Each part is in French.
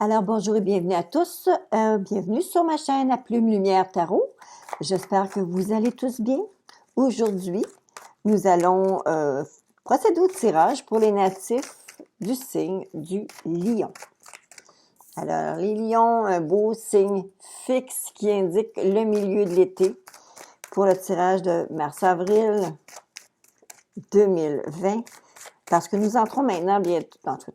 Alors, bonjour et bienvenue à tous. Bienvenue sur ma chaîne à Plume Lumière Tarot. J'espère que vous allez tous bien. Aujourd'hui, nous allons procéder au tirage pour les natifs du signe du Lion. Alors, les lions, un beau signe fixe qui indique le milieu de l'été pour le tirage de mars-avril 2020. Parce que nous entrons maintenant,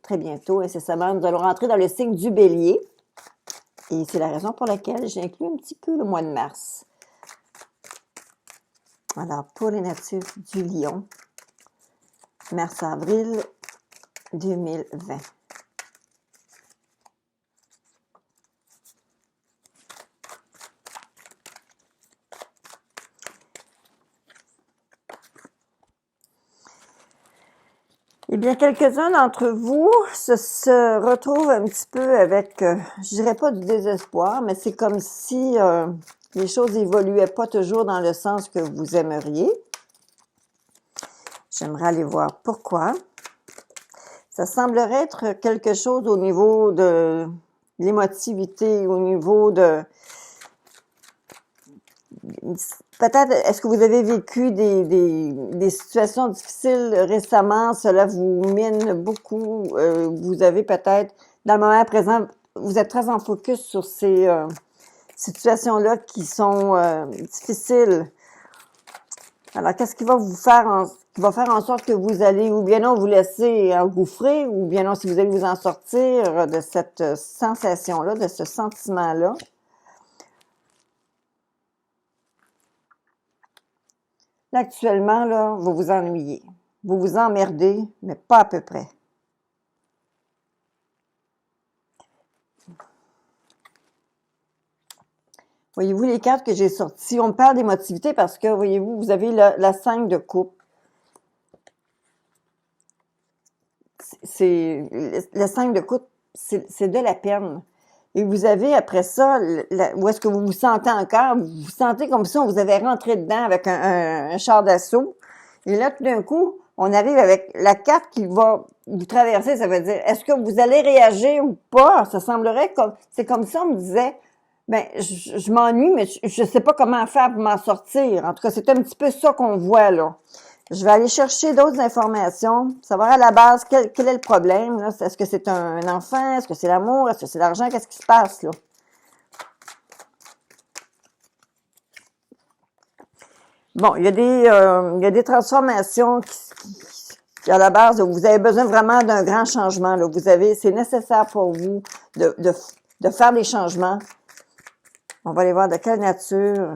très bientôt, incessamment, nous allons rentrer dans le signe du Bélier. Et c'est la raison pour laquelle j'ai inclus un petit peu le mois de mars. Alors, pour les natifs du Lion, mars-avril 2020. Eh bien, quelques-uns d'entre vous se retrouvent un petit peu avec, je dirais pas du désespoir, mais c'est comme si les choses n'évoluaient pas toujours dans le sens que vous aimeriez. J'aimerais aller voir pourquoi. Ça semblerait être quelque chose au niveau de l'émotivité, au niveau de... Peut-être, est-ce que vous avez vécu des situations difficiles récemment? Cela vous mine beaucoup. Vous avez peut-être, dans le moment présent, vous êtes très en focus sur ces situations-là qui sont difficiles. Alors, qu'est-ce qui va vous faire qui va faire en sorte que vous allez, ou bien non, vous laisser engouffrer, ou bien non, si vous allez vous en sortir de cette sensation-là, de ce sentiment-là? Là, actuellement, là, vous vous ennuyez. Vous vous emmerdez, mais pas à peu près. Voyez-vous les cartes que j'ai sorties? On me parle d'émotivité parce que, voyez-vous, vous avez la 5 de coupe. Le 5 de coupe, c'est de la peine. Et vous avez, après ça, où est-ce que vous vous sentez encore? Vous vous sentez comme si on vous avait rentré dedans avec un char d'assaut. Et là, tout d'un coup, on arrive avec la carte qui va vous traverser. Ça veut dire, est-ce que vous allez réagir ou pas? Ça semblerait comme, c'est comme si on me disait, ben, je m'ennuie, mais je sais pas comment faire pour m'en sortir. En tout cas, c'est un petit peu ça qu'on voit, là. Je vais aller chercher d'autres informations, savoir à la base quel est le problème. Est-ce que c'est un enfant? Est-ce que c'est l'amour? Est-ce que c'est l'argent? Qu'est-ce qui se passe là? Bon, il y a des transformations qui à la base, vous avez besoin vraiment d'un grand changement. Là. C'est nécessaire pour vous de faire des changements. On va aller voir de quelle nature.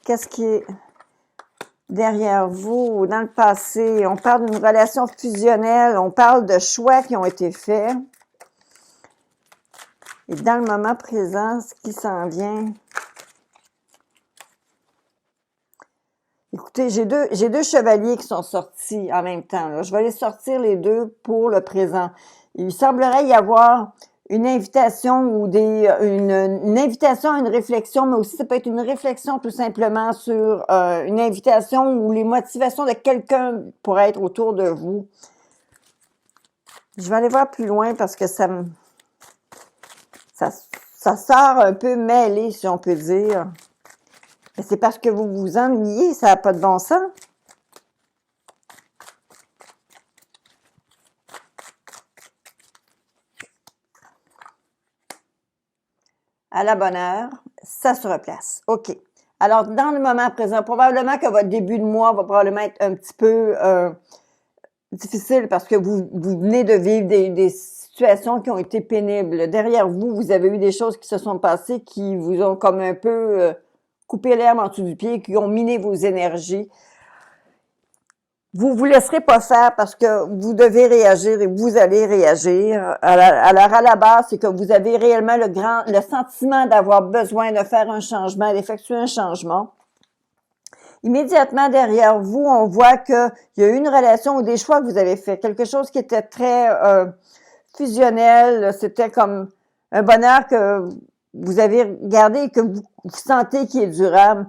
Qu'est-ce qui est derrière vous, dans le passé? On parle d'une relation fusionnelle, on parle de choix qui ont été faits. Et dans le moment présent, ce qui s'en vient. Écoutez, j'ai deux chevaliers qui sont sortis en même temps. Là. Je vais les sortir les deux pour le présent. Il semblerait y avoir une invitation ou une invitation à une réflexion, mais aussi ça peut être une réflexion tout simplement sur une invitation ou les motivations de quelqu'un pour être autour de vous. Je vais aller voir plus loin parce que ça sort un peu mêlé, si on peut dire. Mais c'est parce que vous vous ennuyez, ça n'a pas de bon sens. À la bonne heure, ça se replace. OK. Alors, dans le moment présent, probablement que votre début de mois va probablement être un petit peu difficile parce que vous venez de vivre des situations qui ont été pénibles. Derrière vous, vous avez eu des choses qui se sont passées qui vous ont comme un peu coupé l'herbe en dessous du pied, qui ont miné vos énergies. Vous vous laisserez pas faire parce que vous devez réagir et vous allez réagir. Alors, à la base, c'est que vous avez réellement le sentiment d'avoir besoin de faire un changement, d'effectuer un changement. Immédiatement derrière vous, on voit qu'il y a eu une relation ou des choix que vous avez fait, quelque chose qui était très fusionnel, c'était comme un bonheur que vous avez gardé et que vous sentez qui est durable.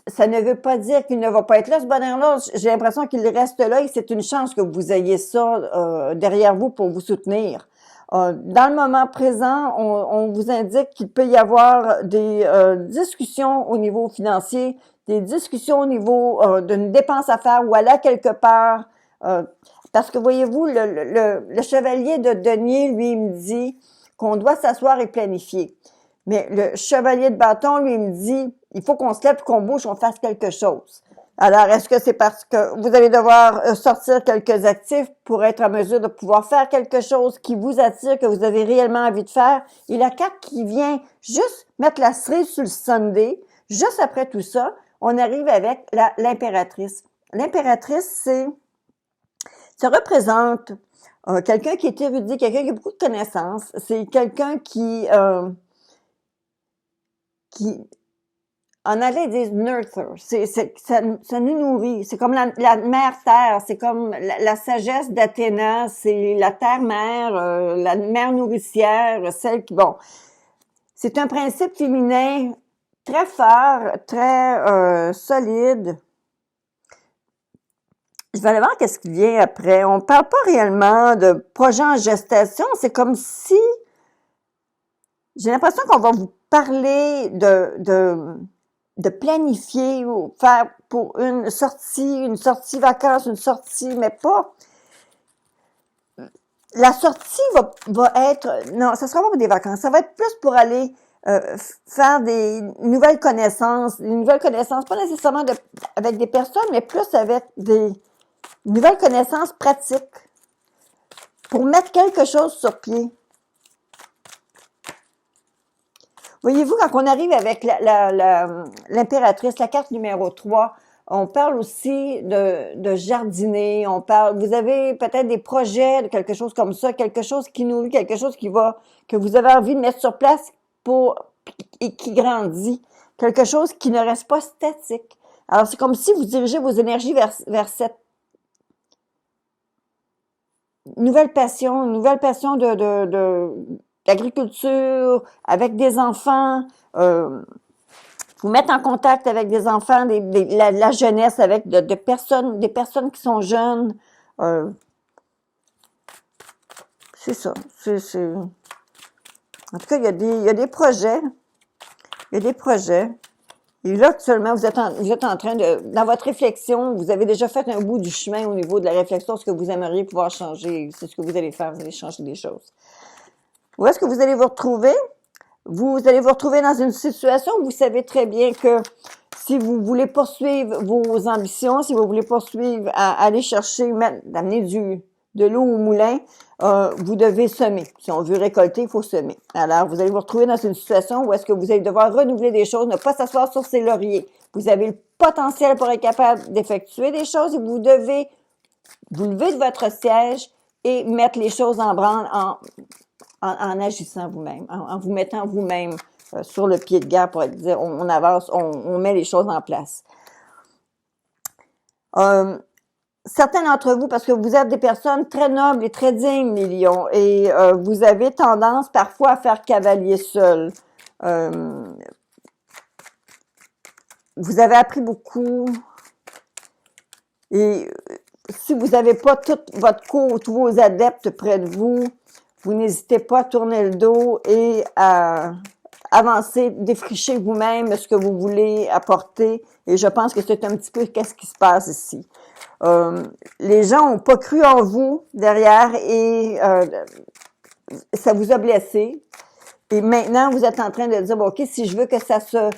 Ça ne veut pas dire qu'il ne va pas être là, ce bonheur-là. J'ai l'impression qu'il reste là et c'est une chance que vous ayez ça derrière vous pour vous soutenir. Dans le moment présent, on vous indique qu'il peut y avoir des discussions au niveau financier, des discussions au niveau d'une dépense à faire ou aller à quelque part. Parce que voyez-vous, le chevalier de denier, lui, il me dit qu'on doit s'asseoir et planifier. Mais le chevalier de bâton, lui, il me dit, il faut qu'on se lève, qu'on bouge, qu'on fasse quelque chose. Alors, est-ce que c'est parce que vous allez devoir sortir quelques actifs pour être en mesure de pouvoir faire quelque chose qui vous attire, que vous avez réellement envie de faire? Et la carte qui vient juste mettre la cerise sur le Sunday, juste après tout ça, on arrive avec l'impératrice. L'impératrice, ça représente quelqu'un qui est érudit, quelqu'un qui a beaucoup de connaissances. C'est quelqu'un qui en anglais, ils disent nurture. Ça nous nourrit. C'est comme la mère terre. C'est comme la sagesse d'Athéna. C'est la terre-mère, la mère nourricière, celle qui, bon. C'est un principe féminin très fort, très solide. Je vais aller voir qu'est-ce qui vient après. On parle pas réellement de projet en gestation. C'est comme si, j'ai l'impression qu'on va vous parler de planifier ou faire pour une sortie vacances, une sortie, mais pas. La sortie va être, non, ça sera pas pour des vacances, ça va être plus pour aller faire des nouvelles connaissances, pas nécessairement avec des personnes, mais plus avec des nouvelles connaissances pratiques pour mettre quelque chose sur pied. Voyez-vous, quand on arrive avec l'impératrice, la carte numéro 3, on parle aussi de jardiner, vous avez peut-être des projets de quelque chose comme ça, quelque chose qui nourrit, quelque chose que vous avez envie de mettre sur place et qui grandit, quelque chose qui ne reste pas statique. Alors, c'est comme si vous dirigez vos énergies vers cette nouvelle passion d'agriculture, avec des enfants, vous mettre en contact avec des enfants, la jeunesse, avec des personnes qui sont jeunes. C'est ça. En tout cas, il y a des projets. Il y a des projets. Et là, actuellement, vous êtes en train dans votre réflexion, vous avez déjà fait un bout du chemin au niveau de la réflexion, ce que vous aimeriez pouvoir changer. C'est ce que vous allez faire, vous allez changer des choses. Où est-ce que vous allez vous retrouver? Vous allez vous retrouver dans une situation où vous savez très bien que si vous voulez poursuivre vos ambitions, si vous voulez poursuivre à aller chercher, d'amener de l'eau au moulin, vous devez semer. Si on veut récolter, il faut semer. Alors, vous allez vous retrouver dans une situation où est-ce que vous allez devoir renouveler des choses, ne pas s'asseoir sur ses lauriers. Vous avez le potentiel pour être capable d'effectuer des choses et vous devez vous lever de votre siège et mettre les choses en branle en agissant vous-même, en vous mettant vous-même sur le pied de guerre pour dire on avance, on met les choses en place. Certains d'entre vous, parce que vous êtes des personnes très nobles et très dignes, les lions, et vous avez tendance parfois à faire cavalier seul. Vous avez appris beaucoup et si vous n'avez pas toute votre cour, tous vos adeptes près de vous, vous n'hésitez pas à tourner le dos et à avancer, défricher vous-même ce que vous voulez apporter. Et je pense que c'est un petit peu qu'est-ce qui se passe ici. Les gens n'ont pas cru en vous derrière et ça vous a blessé. Et maintenant, vous êtes en train de dire, bon, OK, si je veux que ça se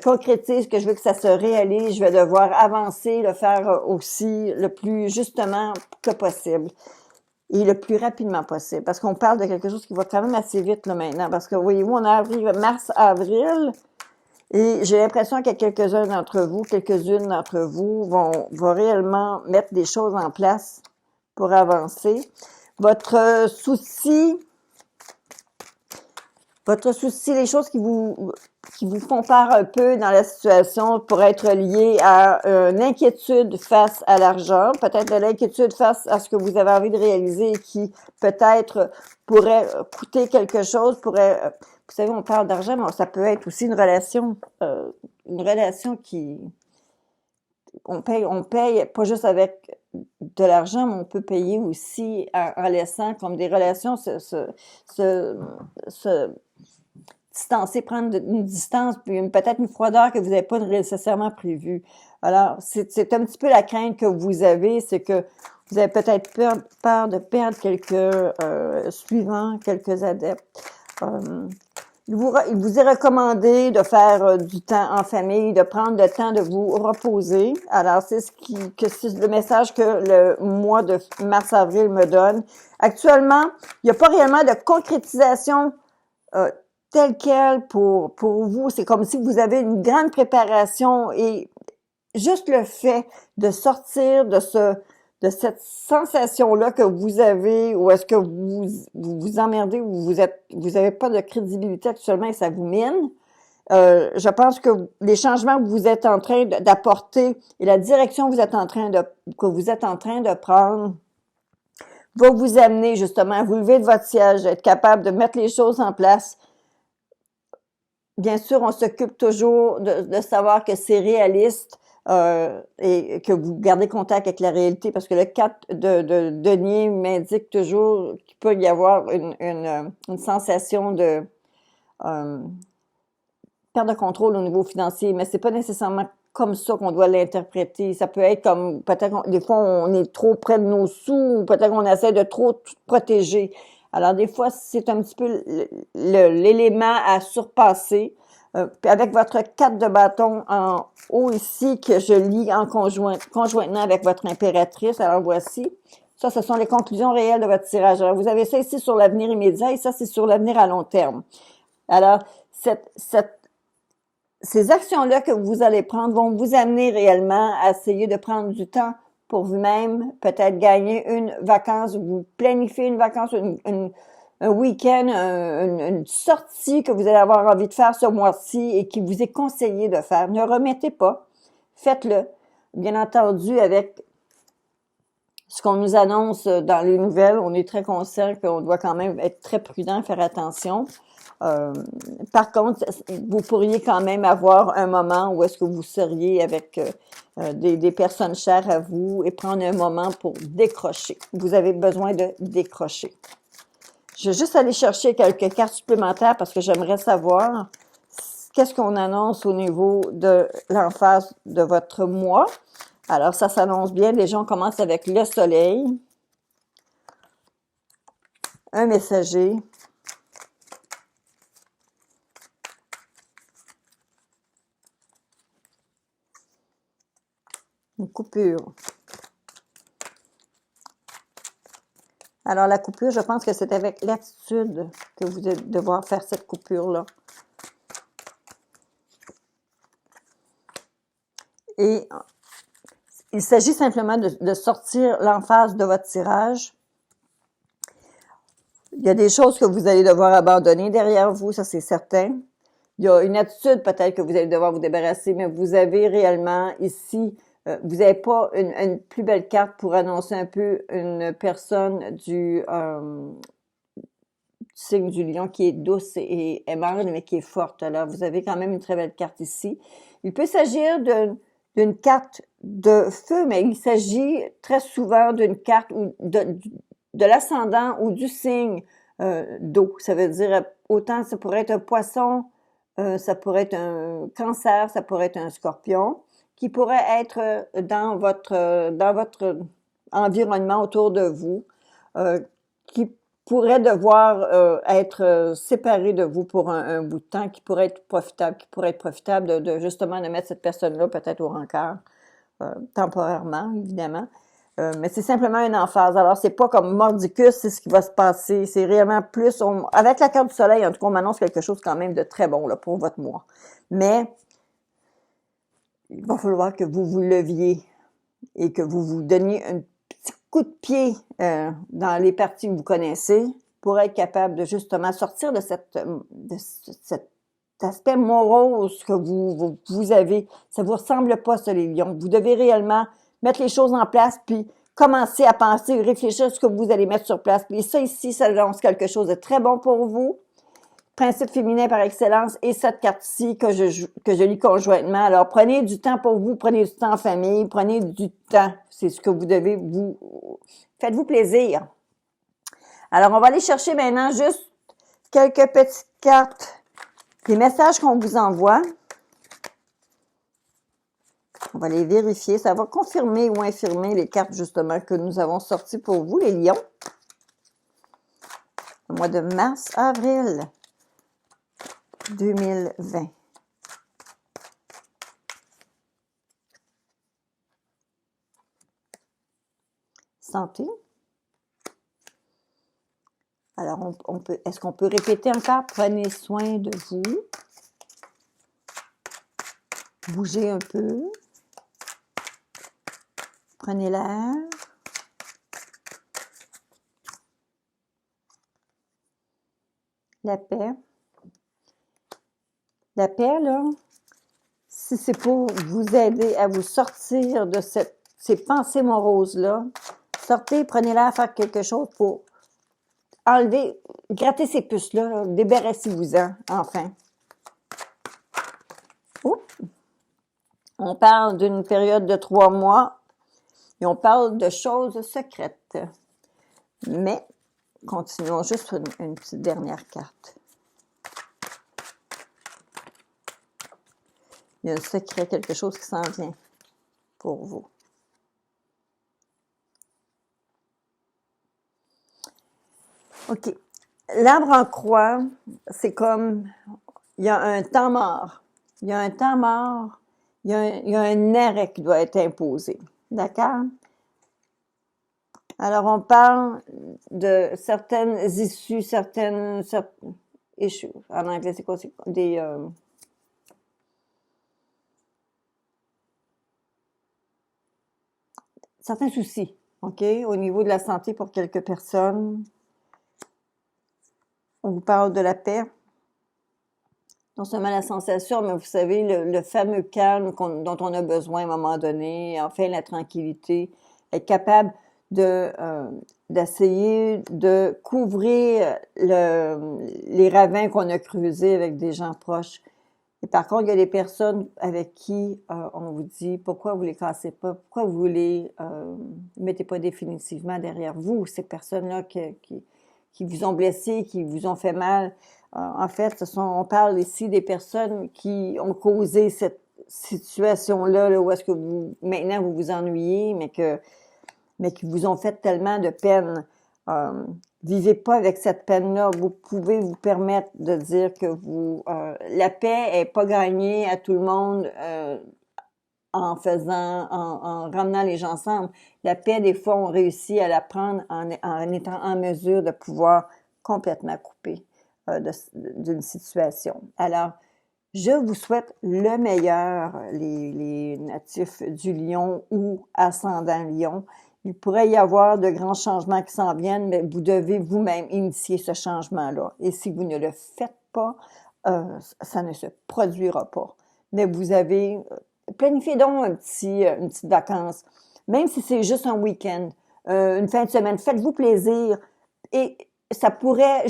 concrétise, que je veux que ça se réalise, je vais devoir avancer, le faire aussi le plus justement que possible. Et le plus rapidement possible. Parce qu'on parle de quelque chose qui va quand même assez vite là maintenant. Parce que voyez-vous, on arrive mars-avril et j'ai l'impression qu'il y a quelques-unes d'entre vous vont réellement mettre des choses en place pour avancer. Votre souci, les choses qui vous font peur un peu dans la situation pourraient être liées à une inquiétude face à l'argent, peut-être de l'inquiétude face à ce que vous avez envie de réaliser et qui peut-être pourrait coûter quelque chose, vous savez, on parle d'argent, mais ça peut être aussi une relation on paye pas juste avec de l'argent, mais on peut payer aussi en laissant comme des relations se distancer, prendre une distance, puis peut-être une froideur que vous n'avez pas nécessairement prévue. Alors, c'est un petit peu la crainte que vous avez, c'est que vous avez peut-être peur de perdre quelques suivants, quelques adeptes. Il vous est recommandé de faire du temps en famille, de prendre le temps de vous reposer. Alors, c'est le message que le mois de mars-avril me donne. Actuellement, il n'y a pas réellement de concrétisation telle quelle pour vous. C'est comme si vous avez une grande préparation et juste le fait de sortir de cette sensation-là que vous avez, ou est-ce que vous emmerdez, ou vous avez pas de crédibilité actuellement et ça vous mine. Je pense que les changements que vous êtes en train d'apporter et la direction que vous êtes en train de prendre va vous amener justement à vous lever de votre siège, à être capable de mettre les choses en place. Bien sûr, on s'occupe toujours de savoir que c'est réaliste et que vous gardez contact avec la réalité, parce que le 4 de denier m'indique toujours qu'il peut y avoir une sensation de perte de contrôle au niveau financier, mais c'est pas nécessairement comme ça qu'on doit l'interpréter. Ça peut être comme, peut-être, des fois, on est trop près de nos sous, ou peut-être qu'on essaie de trop tout protéger. Alors, des fois, c'est un petit peu l'élément à surpasser. Puis avec votre 4 de bâton en haut ici, que je lis conjointement avec votre impératrice. Alors, voici. Ça, ce sont les conclusions réelles de votre tirage. Alors, vous avez ça ici sur l'avenir immédiat et ça, c'est sur l'avenir à long terme. Alors, ces actions-là que vous allez prendre vont vous amener réellement à essayer de prendre du temps pour vous-même, peut-être gagner une vacance, vous planifiez une vacance, un week-end, une sortie que vous allez avoir envie de faire ce mois-ci et qui vous est conseillé de faire. Ne remettez pas, faites-le. Bien entendu, avec ce qu'on nous annonce dans les nouvelles, on est très conscient qu'on doit quand même être très prudent, faire attention. Par contre, vous pourriez quand même avoir un moment où est-ce que vous seriez avec des personnes chères à vous et prendre un moment pour décrocher. Vous avez besoin de décrocher. Je vais juste aller chercher quelques cartes supplémentaires parce que j'aimerais savoir qu'est-ce qu'on annonce au niveau de l'emphase de votre mois. Alors, ça s'annonce bien. Déjà, on commence avec le soleil, un messager, une coupure. Alors, la coupure, je pense que c'est avec l'attitude que vous allez devoir faire cette coupure-là. Et il s'agit simplement de sortir l'emphase de votre tirage. Il y a des choses que vous allez devoir abandonner derrière vous, ça c'est certain. Il y a une attitude peut-être que vous allez devoir vous débarrasser, mais vous avez réellement ici, vous n'avez pas une plus belle carte pour annoncer un peu une personne du signe du lion qui est douce et aimante, mais qui est forte. Alors, vous avez quand même une très belle carte ici. Il peut s'agir d'une carte de feu, mais il s'agit très souvent d'une carte de l'ascendant ou du signe d'eau. Ça veut dire, autant ça pourrait être un poisson, ça pourrait être un cancer, ça pourrait être un scorpion, qui pourrait être dans votre environnement autour de vous, qui pourrait devoir être séparé de vous pour un bout de temps, qui pourrait être profitable de justement de mettre cette personne-là peut-être au rencard, temporairement, évidemment. Mais c'est simplement une emphase. Alors, c'est pas comme mordicus, c'est ce qui va se passer. C'est réellement plus... avec la carte du soleil, en tout cas, on m'annonce quelque chose quand même de très bon là, pour votre mois. Mais il va falloir que vous vous leviez et que vous vous donniez un petit coup de pied dans les parties que vous connaissez pour être capable de justement sortir de cet aspect morose que vous avez. Ça vous ressemble pas, ça, les lions. Vous devez réellement mettre les choses en place, puis commencer à penser, réfléchir à ce que vous allez mettre sur place. Puis ça ici, ça lance quelque chose de très bon pour vous. principe féminin par excellence et cette carte-ci que je lis conjointement. Alors, prenez du temps pour vous, prenez du temps en famille, prenez du temps. C'est ce que vous devez faites-vous plaisir. Alors, on va aller chercher maintenant juste quelques petites cartes, des messages qu'on vous envoie. On va les vérifier. Ça va confirmer ou infirmer les cartes, justement, que nous avons sorties pour vous, les lions. Au mois de mars-avril 2020. Santé. Alors, est-ce qu'on peut répéter encore? Prenez soin de vous. Bougez un peu. Prenez l'air. La paix. La paix, là, si c'est pour vous aider à vous sortir de ces pensées moroses-là, sortez, prenez l'air, faire quelque chose pour enlever, gratter ces puces-là, débarrassez-vous-en, enfin. Oups. On parle d'une période de 3 mois et on parle de choses secrètes. Mais, continuons juste une petite dernière carte. Il y a un secret, quelque chose qui s'en vient pour vous. OK. L'arbre en croix, c'est comme, il y a un temps mort. Il y a un temps mort. Il y a un arrêt qui doit être imposé. D'accord? Alors, on parle de certaines issues, certaines issues. En anglais, c'est quoi? C'est des... certains soucis, OK? Au niveau de la santé pour quelques personnes. On vous parle de la paix. Non seulement la sensation, mais vous savez, le fameux calme dont on a besoin à un moment donné, enfin la tranquillité, être capable d'essayer de couvrir les ravins qu'on a creusés avec des gens proches. Et par contre, il y a des personnes avec qui on vous dit pourquoi vous les cassez pas, pourquoi vous les mettez pas définitivement derrière vous, ces personnes-là qui vous ont blessé, qui vous ont fait mal. En fait, on parle ici des personnes qui ont causé cette situation-là, là, où est-ce que maintenant vous vous ennuyez, mais qui vous ont fait tellement de peine. Vivez pas avec cette peine-là. Vous pouvez vous permettre de dire que la paix est pas gagnée à tout le monde en ramenant les gens ensemble. La paix, des fois, on réussit à la prendre en étant en mesure de pouvoir complètement couper d'une situation. Alors, je vous souhaite le meilleur, les natifs du Lion ou ascendant Lion. Il pourrait y avoir de grands changements qui s'en viennent, mais vous devez vous-même initier ce changement-là. Et si vous ne le faites pas, ça ne se produira pas. Mais vous avez... planifiez donc une petite vacance. Même si c'est juste un week-end, une fin de semaine, faites-vous plaisir. Et ça pourrait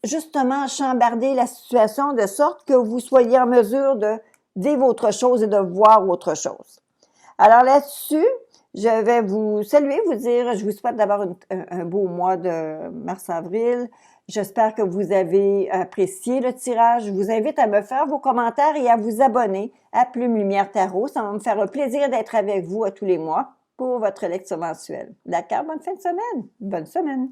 justement chambarder la situation de sorte que vous soyez en mesure de vivre autre chose et de voir autre chose. Alors là-dessus, je vais vous saluer, vous dire, je vous souhaite d'avoir un beau mois de mars-avril. J'espère que vous avez apprécié le tirage. Je vous invite à me faire vos commentaires et à vous abonner à Plume Lumière Tarot. Ça va me faire un plaisir d'être avec vous tous les mois pour votre lecture mensuelle. D'accord? Bonne fin de semaine! Bonne semaine!